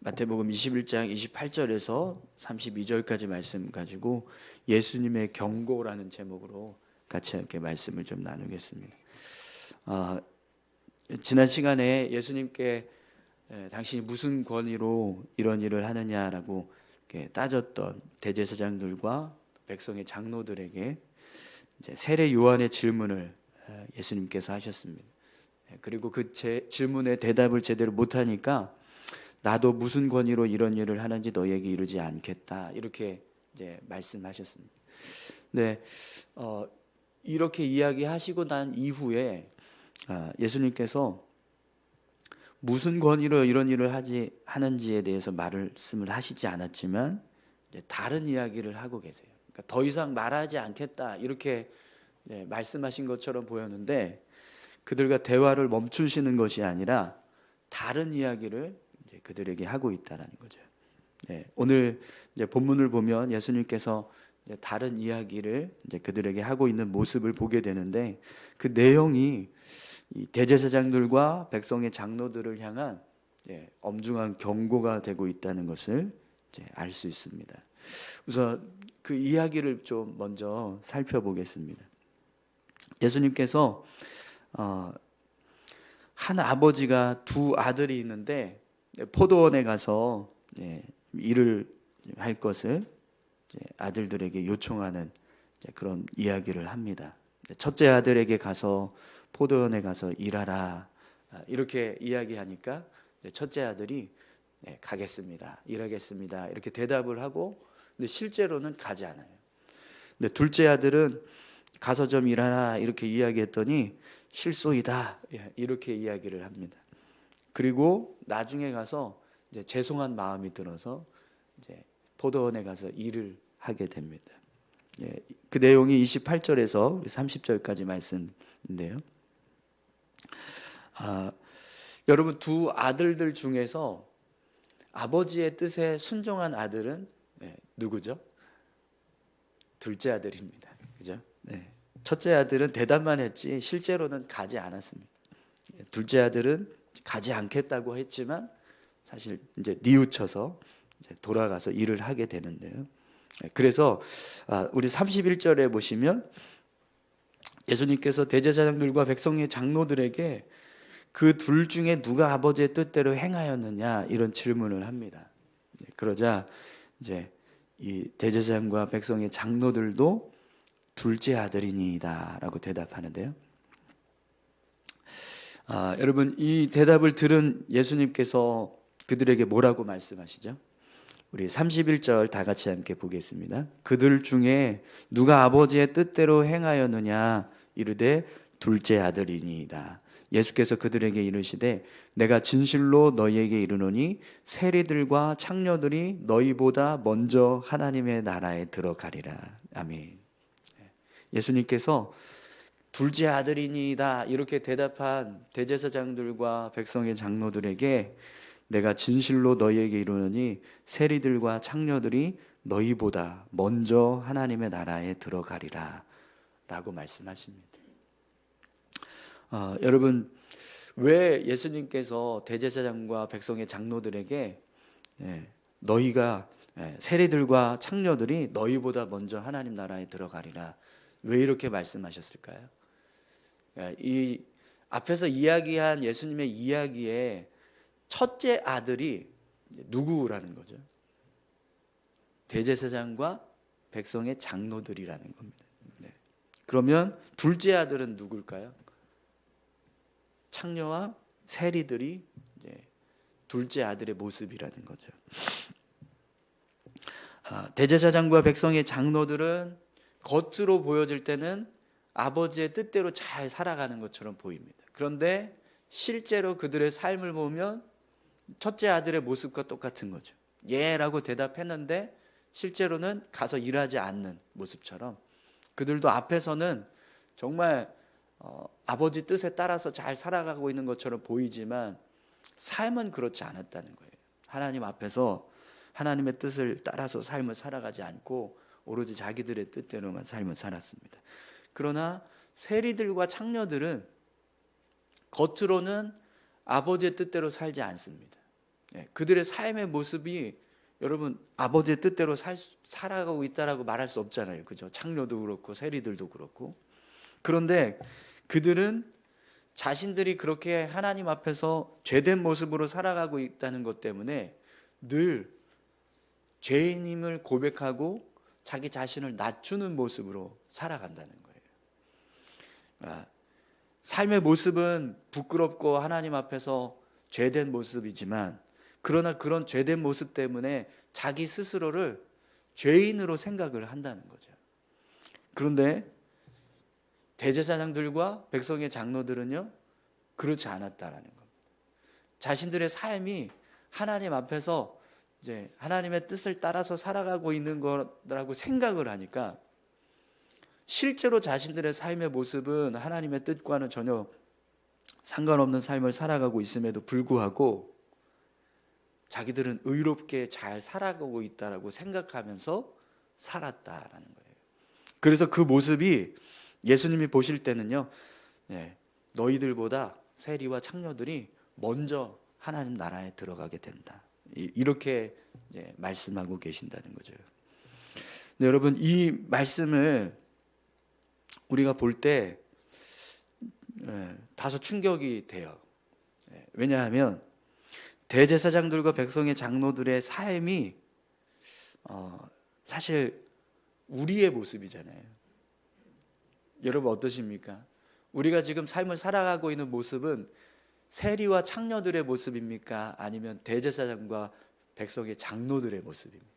마태복음 21장 28절에서 32절까지 말씀 가지고 예수님의 경고라는 제목으로 같이 함께 말씀을 좀 나누겠습니다. 지난 시간에 예수님께 당신이 무슨 권위로 이런 일을 하느냐라고 따졌던 대제사장들과 백성의 장로들에게 이제 세례 요한의 질문을 예수님께서 하셨습니다. 그리고 그 질문에 대답을 제대로 못하니까 나도 무슨 권위로 이런 일을 하는지 너에게 이르지 않겠다, 이렇게 이제 말씀하셨습니다. 네, 이렇게 이야기하시고 난 이후에 예수님께서 무슨 권위로 이런 일을 하는지에 대해서 말씀을 하시지 않았지만 다른 이야기를 하고 계세요. 그러니까 더 이상 말하지 않겠다, 이렇게 말씀하신 것처럼 보였는데 그들과 대화를 멈추시는 것이 아니라 다른 이야기를 이제 그들에게 하고 있다라는 거죠. 오늘 이제 본문을 보면 예수님께서 이제 다른 이야기를 이제 그들에게 하고 있는 모습을 보게 되는데 그 내용이 이 대제사장들과 백성의 장로들을 향한 엄중한 경고가 되고 있다는 것을 알 수 있습니다. 우선 그 이야기를 좀 먼저 살펴보겠습니다. 예수님께서 한 아버지가 두 아들이 있는데 포도원에 가서 일을 할 것을 아들들에게 요청하는 그런 이야기를 합니다. 첫째 아들에게 가서 포도원에 가서 일하라, 이렇게 이야기하니까 첫째 아들이 가겠습니다, 일하겠습니다, 이렇게 대답을 하고, 근데 실제로는 가지 않아요. 근데 둘째 아들은 가서 좀 일하라, 이렇게 이야기했더니 실소이다, 이렇게 이야기를 합니다. 그리고 나중에 가서 이제 죄송한 마음이 들어서 이제 포도원에 가서 일을 하게 됩니다. 그 내용이 28절에서 30절까지 말씀인데요. 여러분, 두 아들들 중에서 아버지의 뜻에 순종한 아들은 누구죠? 둘째 아들입니다. 그죠? 첫째 아들은 대답만 했지 실제로는 가지 않았습니다. 둘째 아들은 가지 않겠다고 했지만 사실 이제 뉘우쳐서 이제 돌아가서 일을 하게 되는데요. 그래서 우리 31절에 보시면 예수님께서 대제사장들과 백성의 장로들에게 그 둘 중에 누가 아버지의 뜻대로 행하였느냐, 이런 질문을 합니다. 그러자 이제 이 대제사장과 백성의 장로들도 둘째 아들이니이다라고 대답하는데요. 여러분, 이 대답을 들은 예수님께서 그들에게 뭐라고 말씀하시죠? 우리 31절 다 같이 함께 보겠습니다. 그들 중에 누가 아버지의 뜻대로 행하였느냐, 이르되 둘째 아들이니이다. 예수께서 그들에게 이르시되 내가 진실로 너희에게 이르노니 세리들과 창녀들이 너희보다 먼저 하나님의 나라에 들어가리라. 아멘. 예수님께서 둘째 아들이니이다, 이렇게 대답한 대제사장들과 백성의 장로들에게 내가 진실로 너희에게 이르노니 세리들과 창녀들이 너희보다 먼저 하나님의 나라에 들어가리라 라고 말씀하십니다. 여러분, 왜 예수님께서 대제사장과 백성의 장로들에게 너희가 세리들과 창녀들이 너희보다 먼저 하나님 나라에 들어가리라, 왜 이렇게 말씀하셨을까요? 이 앞에서 이야기한 예수님의 이야기에 첫째 아들이 누구라는 거죠? 대제사장과 백성의 장로들이라는 겁니다. 그러면 둘째 아들은 누굴까요? 창녀와 세리들이 이제 둘째 아들의 모습이라는 거죠. 대제사장과 백성의 장로들은 겉으로 보여질 때는 아버지의 뜻대로 잘 살아가는 것처럼 보입니다. 그런데 실제로 그들의 삶을 보면 첫째 아들의 모습과 똑같은 거죠. 예라고 대답했는데 실제로는 가서 일하지 않는 모습처럼 그들도 앞에서는 정말 아버지 뜻에 따라서 잘 살아가고 있는 것처럼 보이지만 삶은 그렇지 않았다는 거예요. 하나님 앞에서 하나님의 뜻을 따라서 삶을 살아가지 않고 오로지 자기들의 뜻대로만 삶을 살았습니다. 그러나 세리들과 창녀들은 겉으로는 아버지의 뜻대로 살지 않습니다. 그들의 삶의 모습이 여러분 아버지의 뜻대로 살아가고 있다라고 말할 수 없잖아요. 그죠? 창녀도 그렇고 세리들도 그렇고. 그런데 그들은 자신들이 그렇게 하나님 앞에서 죄된 모습으로 살아가고 있다는 것 때문에 늘 죄인임을 고백하고 자기 자신을 낮추는 모습으로 살아간다는 거예요. 삶의 모습은 부끄럽고 하나님 앞에서 죄된 모습이지만, 그러나 그런 죄된 모습 때문에 자기 스스로를 죄인으로 생각을 한다는 거죠. 그런데 대제사장들과 백성의 장로들은요, 그렇지 않았다라는 겁니다. 자신들의 삶이 하나님 앞에서 이제 하나님의 뜻을 따라서 살아가고 있는 거라고 생각을 하니까 실제로 자신들의 삶의 모습은 하나님의 뜻과는 전혀 상관없는 삶을 살아가고 있음에도 불구하고 자기들은 의롭게 잘 살아가고 있다라고 생각하면서 살았다라는 거예요. 그래서 그 모습이 예수님이 보실 때는요, 너희들보다 세리와 창녀들이 먼저 하나님 나라에 들어가게 된다, 이렇게 말씀하고 계신다는 거죠. 네, 여러분, 이 말씀을 우리가 볼 때 다소 충격이 돼요. 왜냐하면 대제사장들과 백성의 장로들의 삶이 사실 우리의 모습이잖아요. 여러분 어떠십니까? 우리가 지금 삶을 살아가고 있는 모습은 세리와 창녀들의 모습입니까? 아니면 대제사장과 백성의 장로들의 모습입니까?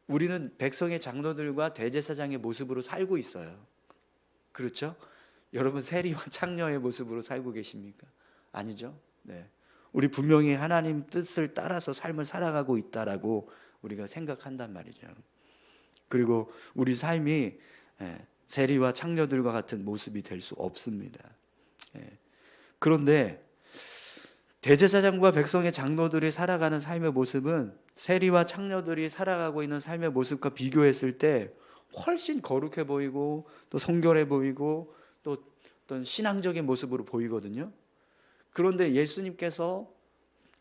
우리는 백성의 장로들과 대제사장의 모습으로 살고 있어요. 그렇죠? 여러분 세리와 창녀의 모습으로 살고 계십니까? 아니죠? 네. 우리 분명히 하나님 뜻을 따라서 삶을 살아가고 있다라고 우리가 생각한단 말이죠. 그리고 우리 삶이 세리와 창녀들과 같은 모습이 될 수 없습니다. 그런데 대제사장과 백성의 장로들이 살아가는 삶의 모습은 세리와 창녀들이 살아가고 있는 삶의 모습과 비교했을 때 훨씬 거룩해 보이고 또 성결해 보이고 또 어떤 신앙적인 모습으로 보이거든요. 그런데 예수님께서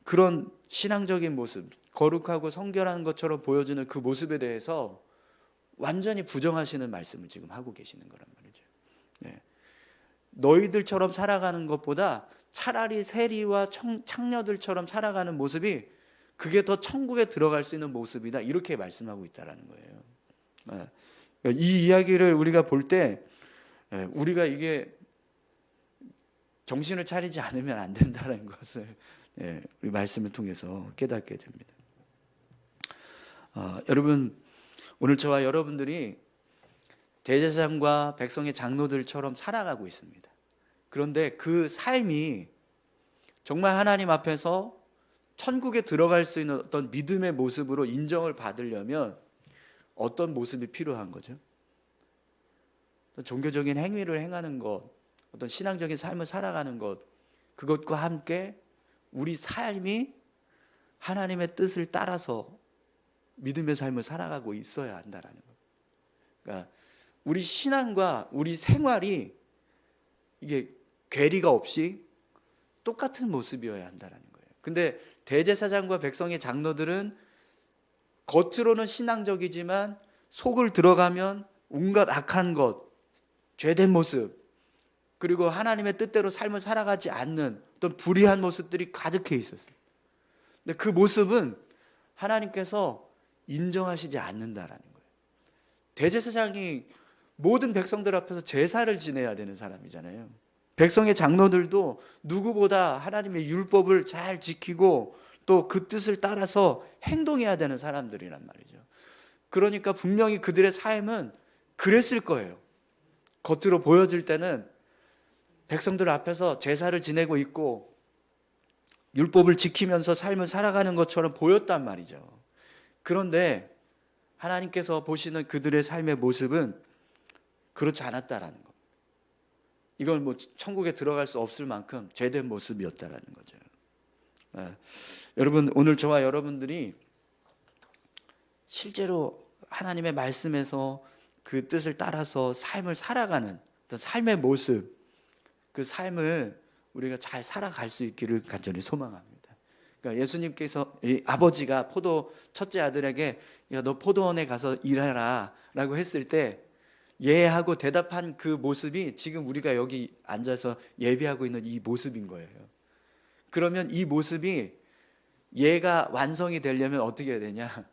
그런 신앙적인 모습, 거룩하고 성결한 것처럼 보여지는 그 모습에 대해서 완전히 부정하시는 말씀을 지금 하고 계시는 거란 말이죠. 너희들처럼 살아가는 것보다 차라리 세리와 창녀들처럼 살아가는 모습이 그게 더 천국에 들어갈 수 있는 모습이다, 이렇게 말씀하고 있다라는 거예요. 이 이야기를 우리가 볼 때 우리가 이게 정신을 차리지 않으면 안 된다는 것을 우리 말씀을 통해서 깨닫게 됩니다. 여러분, 오늘 저와 여러분들이 대제사장과 백성의 장로들처럼 살아가고 있습니다. 그런데 그 삶이 정말 하나님 앞에서 천국에 들어갈 수 있는 어떤 믿음의 모습으로 인정을 받으려면 어떤 모습이 필요한 거죠? 종교적인 행위를 행하는 것, 어떤 신앙적인 삶을 살아가는 것, 그것과 함께 우리 삶이 하나님의 뜻을 따라서 믿음의 삶을 살아가고 있어야 한다라는 것. 그러니까 우리 신앙과 우리 생활이 이게 괴리가 없이 똑같은 모습이어야 한다라는 거예요. 근데 대제사장과 백성의 장로들은 겉으로는 신앙적이지만 속을 들어가면 온갖 악한 것, 죄된 모습, 그리고 하나님의 뜻대로 삶을 살아가지 않는 어떤 불의한 모습들이 가득해 있었어요. 근데 그 모습은 하나님께서 인정하시지 않는다라는 거예요. 대제사장이 모든 백성들 앞에서 제사를 지내야 되는 사람이잖아요. 백성의 장로들도 누구보다 하나님의 율법을 잘 지키고 또 그 뜻을 따라서 행동해야 되는 사람들이란 말이죠. 그러니까 분명히 그들의 삶은 그랬을 거예요. 겉으로 보여질 때는 백성들 앞에서 제사를 지내고 있고 율법을 지키면서 삶을 살아가는 것처럼 보였단 말이죠. 그런데 하나님께서 보시는 그들의 삶의 모습은 그렇지 않았다라는 겁니다. 이건 뭐 천국에 들어갈 수 없을 만큼 죄된 모습이었다라는 거죠. 여러분, 오늘 저와 여러분들이 실제로 하나님의 말씀에서 그 뜻을 따라서 삶을 살아가는 어떤 삶의 모습, 그 삶을 우리가 잘 살아갈 수 있기를 간절히 소망합니다. 그러니까 예수님께서 아버지가 첫째 아들에게 야, 너 포도원에 가서 일하라 라고 했을 때 예 하고 대답한 그 모습이 지금 우리가 여기 앉아서 예배하고 있는 이 모습인 거예요. 그러면 이 모습이 예가 완성이 되려면 어떻게 해야 되냐?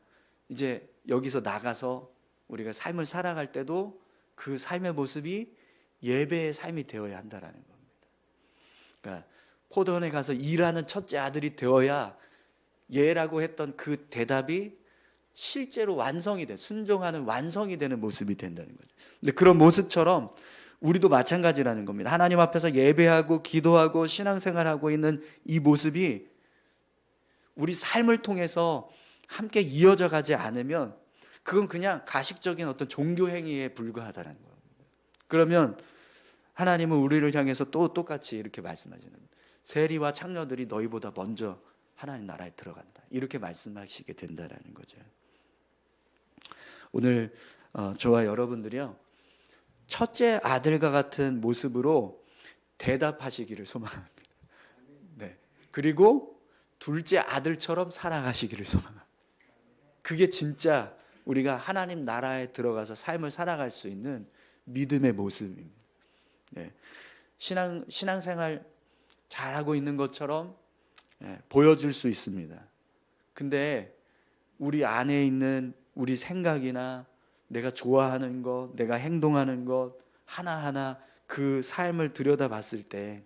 이제 여기서 나가서 우리가 삶을 살아갈 때도 그 삶의 모습이 예배의 삶이 되어야 한다라는 겁니다. 그러니까 포도원에 가서 일하는 첫째 아들이 되어야 예라고 했던 그 대답이 실제로 완성이 돼, 순종하는 완성이 되는 모습이 된다는 거죠. 근데 그런 모습처럼 우리도 마찬가지라는 겁니다. 하나님 앞에서 예배하고 기도하고 신앙생활하고 있는 이 모습이 우리 삶을 통해서 함께 이어져 가지 않으면 그건 그냥 가식적인 어떤 종교 행위에 불과하다는 겁니다. 그러면 하나님은 우리를 향해서 또 똑같이 이렇게 말씀하시는 거예요. 세리와 창녀들이 너희보다 먼저 하나님 나라에 들어간다. 이렇게 말씀하시게 된다라는 거죠. 오늘 저와 여러분들이요, 첫째 아들과 같은 모습으로 대답하시기를 소망합니다. 네. 그리고 둘째 아들처럼 살아가시기를 소망합니다. 그게 진짜 우리가 하나님 나라에 들어가서 삶을 살아갈 수 있는 믿음의 모습입니다. 네. 신앙생활 잘하고 있는 것처럼 보여줄 수 있습니다. 근데 우리 안에 있는 우리 생각이나 내가 좋아하는 것, 내가 행동하는 것 하나하나 그 삶을 들여다봤을 때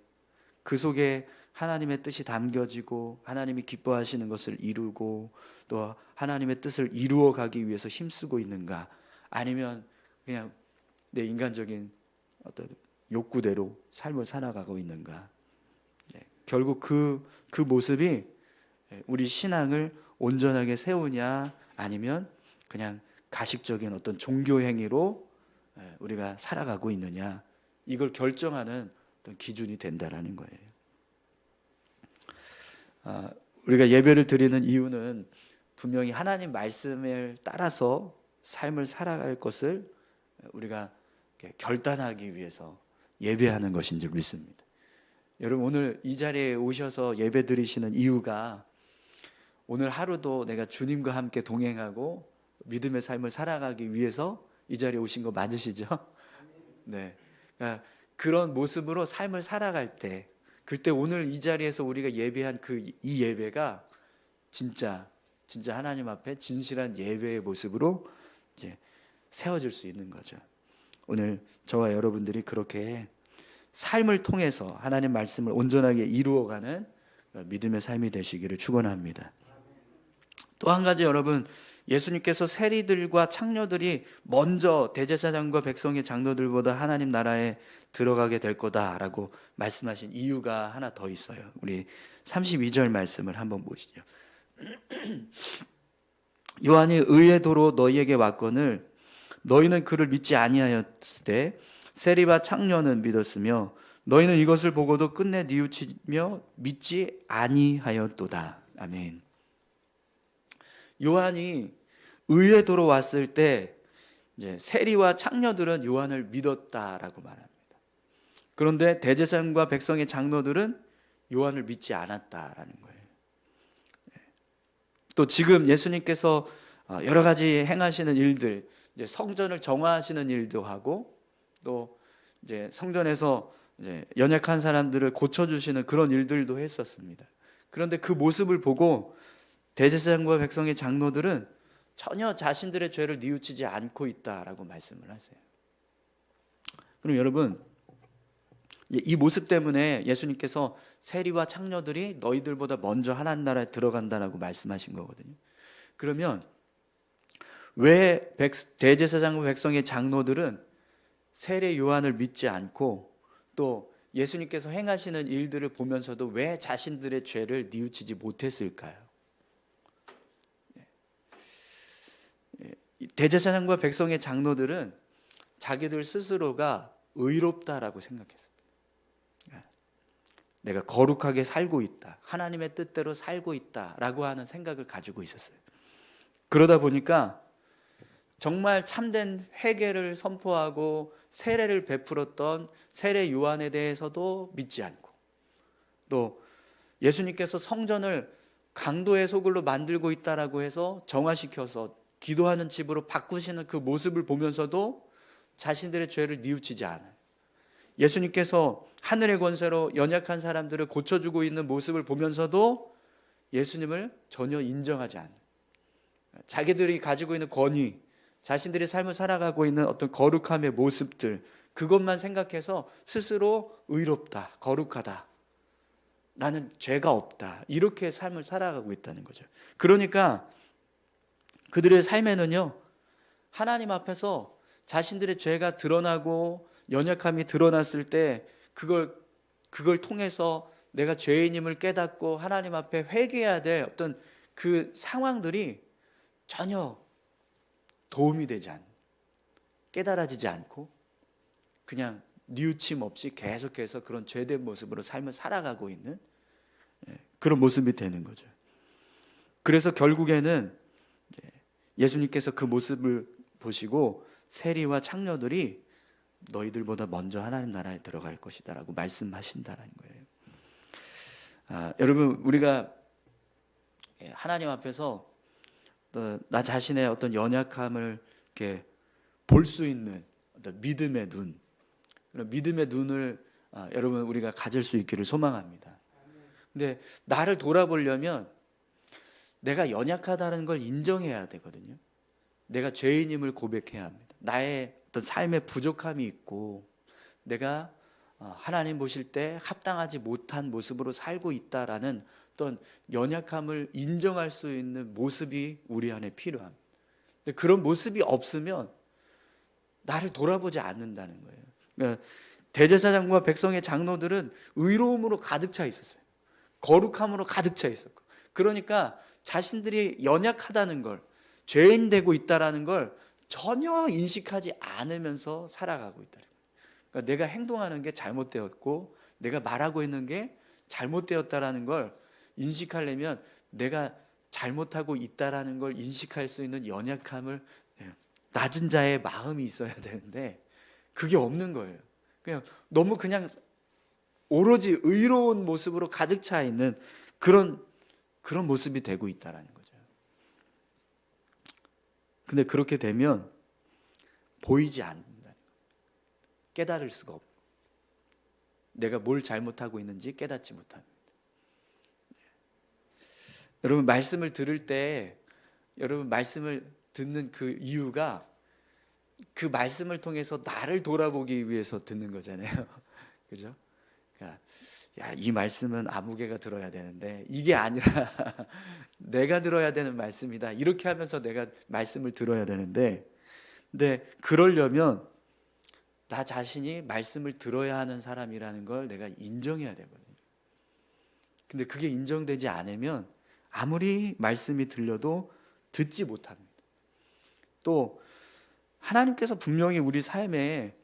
그 속에 하나님의 뜻이 담겨지고 하나님이 기뻐하시는 것을 이루고 또 하나님의 뜻을 이루어 가기 위해서 힘쓰고 있는가, 아니면 그냥 내 인간적인 어떤 욕구대로 삶을 살아가고 있는가. 결국 그 모습이 우리 신앙을 온전하게 세우냐 아니면 그냥 가식적인 어떤 종교 행위로 우리가 살아가고 있느냐, 이걸 결정하는 어떤 기준이 된다라는 거예요. 우리가 예배를 드리는 이유는 분명히 하나님 말씀을 따라서 삶을 살아갈 것을 우리가 결단하기 위해서 예배하는 것인 줄 믿습니다. 여러분, 오늘 이 자리에 오셔서 예배 드리시는 이유가 오늘 하루도 내가 주님과 함께 동행하고 믿음의 삶을 살아가기 위해서 이 자리에 오신 거 맞으시죠? 네. 그러니까 그런 모습으로 삶을 살아갈 때, 그때 오늘 이 자리에서 우리가 예배한 이 예배가 진짜 하나님 앞에 진실한 예배의 모습으로 이제 세워질 수 있는 거죠. 오늘 저와 여러분들이 그렇게 삶을 통해서 하나님 말씀을 온전하게 이루어가는 믿음의 삶이 되시기를 축원합니다. 또 한 가지, 여러분, 예수님께서 세리들과 창녀들이 먼저 대제사장과 백성의 장로들보다 하나님 나라에 들어가게 될 거다라고 말씀하신 이유가 하나 더 있어요. 우리 32절 말씀을 한번 보시죠. 요한이 의의 도로 너희에게 왔거늘 너희는 그를 믿지 아니하였을 때 세리와 창녀는 믿었으며 너희는 이것을 보고도 끝내 뉘우치며 믿지 아니하였도다. 아멘. 요한이 의의 도로 왔을 때 이제 세리와 창녀들은 요한을 믿었다라고 말합니다. 그런데 대제사장과 백성의 장로들은 요한을 믿지 않았다라는 거예요. 또 지금 예수님께서 여러 가지 행하시는 일들, 이제 성전을 정화하시는 일도 하고 또 이제 성전에서 이제 연약한 사람들을 고쳐주시는 그런 일들도 했었습니다. 그런데 그 모습을 보고 대제사장과 백성의 장로들은 전혀 자신들의 죄를 뉘우치지 않고 있다라고 말씀을 하세요. 그럼 여러분, 이 모습 때문에 예수님께서 세리와 창녀들이 너희들보다 먼저 하나님 나라에 들어간다라고 말씀하신 거거든요. 그러면 왜 대제사장과 백성의 장로들은 세례 요한을 믿지 않고 또 예수님께서 행하시는 일들을 보면서도 왜 자신들의 죄를 뉘우치지 못했을까요? 대제사장과 백성의 장로들은 자기들 스스로가 의롭다라고 생각했습니다. 내가 거룩하게 살고 있다, 하나님의 뜻대로 살고 있다라고 하는 생각을 가지고 있었어요. 그러다 보니까 정말 참된 회개를 선포하고 세례를 베풀었던 세례 요한에 대해서도 믿지 않고 또 예수님께서 성전을 강도의 소굴로 만들고 있다라고 해서 정화시켜서 기도하는 집으로 바꾸시는 그 모습을 보면서도 자신들의 죄를 뉘우치지 않아요. 예수님께서 하늘의 권세로 연약한 사람들을 고쳐주고 있는 모습을 보면서도 예수님을 전혀 인정하지 않아요. 자기들이 가지고 있는 권위, 자신들이 삶을 살아가고 있는 어떤 거룩함의 모습들, 그것만 생각해서 스스로 의롭다, 거룩하다, 나는 죄가 없다, 이렇게 삶을 살아가고 있다는 거죠. 그러니까 그들의 삶에는요, 하나님 앞에서 자신들의 죄가 드러나고 연약함이 드러났을 때 그걸 통해서 내가 죄인임을 깨닫고 하나님 앞에 회개해야 될 어떤 그 상황들이 전혀 도움이 되지 않는, 깨달아지지 않고 그냥 뉘우침 없이 계속해서 그런 죄된 모습으로 삶을 살아가고 있는 그런 모습이 되는 거죠. 그래서 결국에는 예수님께서 그 모습을 보시고 세리와 창녀들이 너희들보다 먼저 하나님 나라에 들어갈 것이다 라고 말씀하신다는 거예요. 여러분, 우리가 하나님 앞에서 나 자신의 어떤 연약함을 이렇게 볼 수 있는 어떤 믿음의 눈, 그런 믿음의 눈을 여러분 우리가 가질 수 있기를 소망합니다. 근데 나를 돌아보려면 내가 연약하다는 걸 인정해야 되거든요. 내가 죄인임을 고백해야 합니다. 나의 어떤 삶에 부족함이 있고 내가 하나님 보실 때 합당하지 못한 모습으로 살고 있다라는 어떤 연약함을 인정할 수 있는 모습이 우리 안에 필요합니다. 근데 그런 모습이 없으면 나를 돌아보지 않는다는 거예요. 그러니까 대제사장과 백성의 장로들은 의로움으로 가득 차 있었어요. 거룩함으로 가득 차 있었고, 그러니까 자신들이 연약하다는 걸, 죄인 되고 있다라는 걸 전혀 인식하지 않으면서 살아가고 있다는 거예요. 그러니까 내가 행동하는 게 잘못되었고 내가 말하고 있는 게 잘못되었다라는 걸 인식하려면 내가 잘못하고 있다라는 걸 인식할 수 있는 연약함을, 낮은 자의 마음이 있어야 되는데 그게 없는 거예요. 너무 그냥 오로지 의로운 모습으로 가득 차 있는 그런 모습이 되고 있다라는 거죠. 근데 그렇게 되면 보이지 않는다는 거예요. 깨달을 수가 없고 내가 뭘 잘못하고 있는지 깨닫지 못합니다. 여러분, 말씀을 들을 때 여러분 말씀을 듣는 그 이유가 그 말씀을 통해서 나를 돌아보기 위해서 듣는 거잖아요. 그죠? 그러니까 이 말씀은 아무개가 들어야 되는데 이게 아니라 내가 들어야 되는 말씀이다, 이렇게 하면서 내가 말씀을 들어야 되는데, 근데 그러려면 나 자신이 말씀을 들어야 하는 사람이라는 걸 내가 인정해야 되거든요. 근데 그게 인정되지 않으면 아무리 말씀이 들려도 듣지 못합니다. 또 하나님께서 분명히 우리 삶에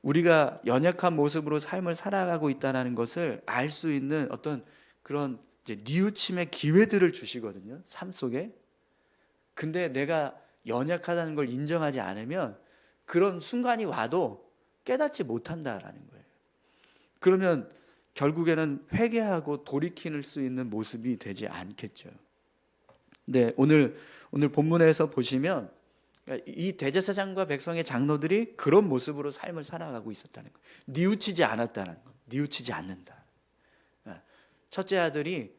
우리가 연약한 모습으로 삶을 살아가고 있다는 것을 알 수 있는 어떤 그런 이제 뉘우침의 기회들을 주시거든요, 삶 속에. 근데 내가 연약하다는 걸 인정하지 않으면 그런 순간이 와도 깨닫지 못한다라는 거예요. 그러면 결국에는 회개하고 돌이킬 수 있는 모습이 되지 않겠죠. 네, 오늘 본문에서 보시면 이 대제사장과 백성의 장로들이 그런 모습으로 삶을 살아가고 있었다는 거예요. 뉘우치지 않았다는 거예요. 뉘우치지 않는다. 첫째 아들이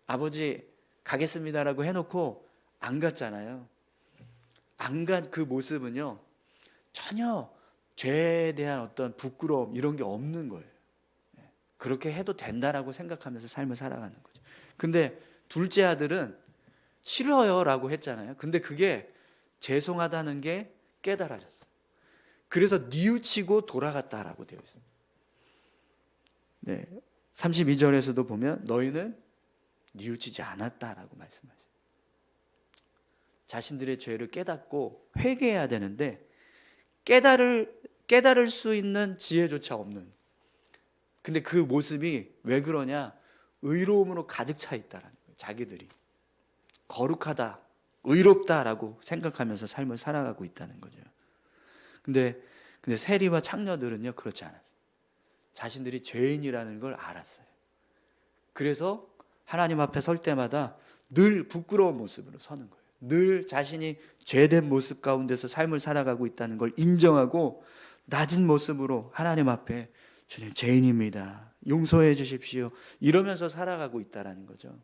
아버지 가겠습니다라고 해놓고 안 갔잖아요. 안 간 그 모습은요, 전혀 죄에 대한 어떤 부끄러움 이런 게 없는 거예요. 그렇게 해도 된다라고 생각하면서 삶을 살아가는 거죠. 근데 둘째 아들은 싫어요 라고 했잖아요. 근데 그게 죄송하다는 게 깨달아졌어요. 그래서 뉘우치고 돌아갔다라고 되어 있습니다. 네, 32절에서도 보면 너희는 뉘우치지 않았다라고 말씀하셔요. 자신들의 죄를 깨닫고 회개해야 되는데 깨달을 수 있는 지혜조차 없는, 근데 그 모습이 왜 그러냐? 의로움으로 가득 차 있다라는 거예요. 자기들이 거룩하다, 의롭다라고 생각하면서 삶을 살아가고 있다는 거죠. 근데 세리와 창녀들은요, 그렇지 않았어요. 자신들이 죄인이라는 걸 알았어요. 그래서 하나님 앞에 설 때마다 늘 부끄러운 모습으로 서는 거예요. 늘 자신이 죄된 모습 가운데서 삶을 살아가고 있다는 걸 인정하고 낮은 모습으로 하나님 앞에 주님 죄인입니다, 용서해 주십시오, 이러면서 살아가고 있다는 거죠.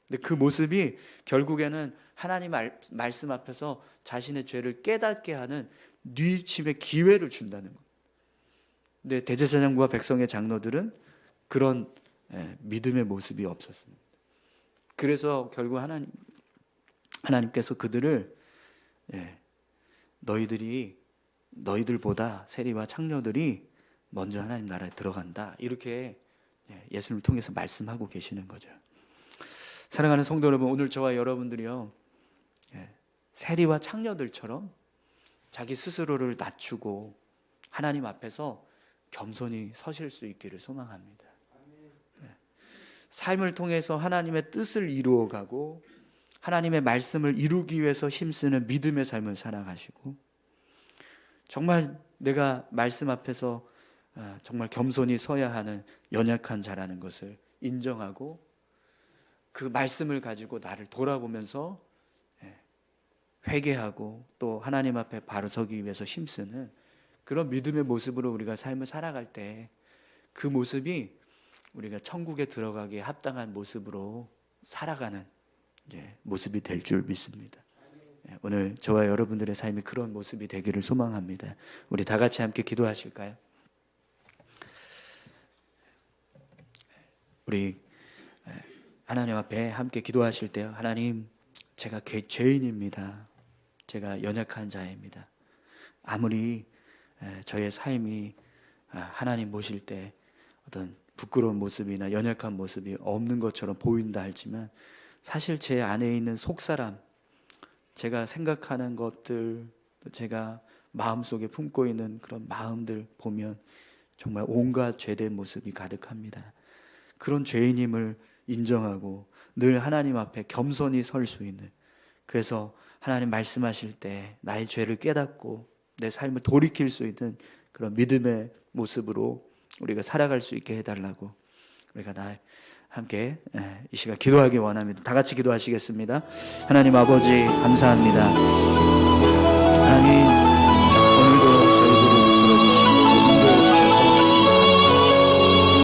근데 그 모습이 결국에는 하나님 말씀 앞에서 자신의 죄를 깨닫게 하는 뉘우침의 기회를 준다는 거예요. 근데 대제사장과 백성의 장로들은 그런 믿음의 모습이 없었습니다. 그래서 결국 하나님께서 그들을 너희들보다 세리와 창녀들이 먼저 하나님 나라에 들어간다, 이렇게 예수님을 통해서 말씀하고 계시는 거죠. 사랑하는 성도 여러분, 오늘 저와 여러분들이요, 세리와 창녀들처럼 자기 스스로를 낮추고 하나님 앞에서 겸손히 서실 수 있기를 소망합니다. 삶을 통해서 하나님의 뜻을 이루어가고 하나님의 말씀을 이루기 위해서 힘쓰는 믿음의 삶을 살아가시고, 정말 내가 말씀 앞에서 정말 겸손히 서야 하는 연약한 자라는 것을 인정하고 그 말씀을 가지고 나를 돌아보면서 회개하고 또 하나님 앞에 바로 서기 위해서 힘쓰는 그런 믿음의 모습으로 우리가 삶을 살아갈 때 그 모습이 우리가 천국에 들어가기에 합당한 모습으로 살아가는 모습이 될 줄 믿습니다. 오늘 저와 여러분들의 삶이 그런 모습이 되기를 소망합니다. 우리 다 같이 함께 기도하실까요? 우리 하나님 앞에 함께 기도하실 때요, 하나님, 제가 죄인입니다. 제가 연약한 자입니다. 아무리 저의 삶이 하나님 보실 때 어떤 부끄러운 모습이나 연약한 모습이 없는 것처럼 보인다 할지만, 사실 제 안에 있는 속사람, 제가 생각하는 것들, 제가 마음속에 품고 있는 그런 마음들 보면 정말 온갖 죄된 모습이 가득합니다. 그런 죄인임을 인정하고 늘 하나님 앞에 겸손히 설 수 있는, 그래서 하나님 말씀하실 때 나의 죄를 깨닫고 내 삶을 돌이킬 수 있는 그런 믿음의 모습으로 우리가 살아갈 수 있게 해달라고 우리가 함께 이 시간 기도하기 원합니다. 다 같이 기도하시겠습니다. 하나님 아버지, 감사합니다. 하나님,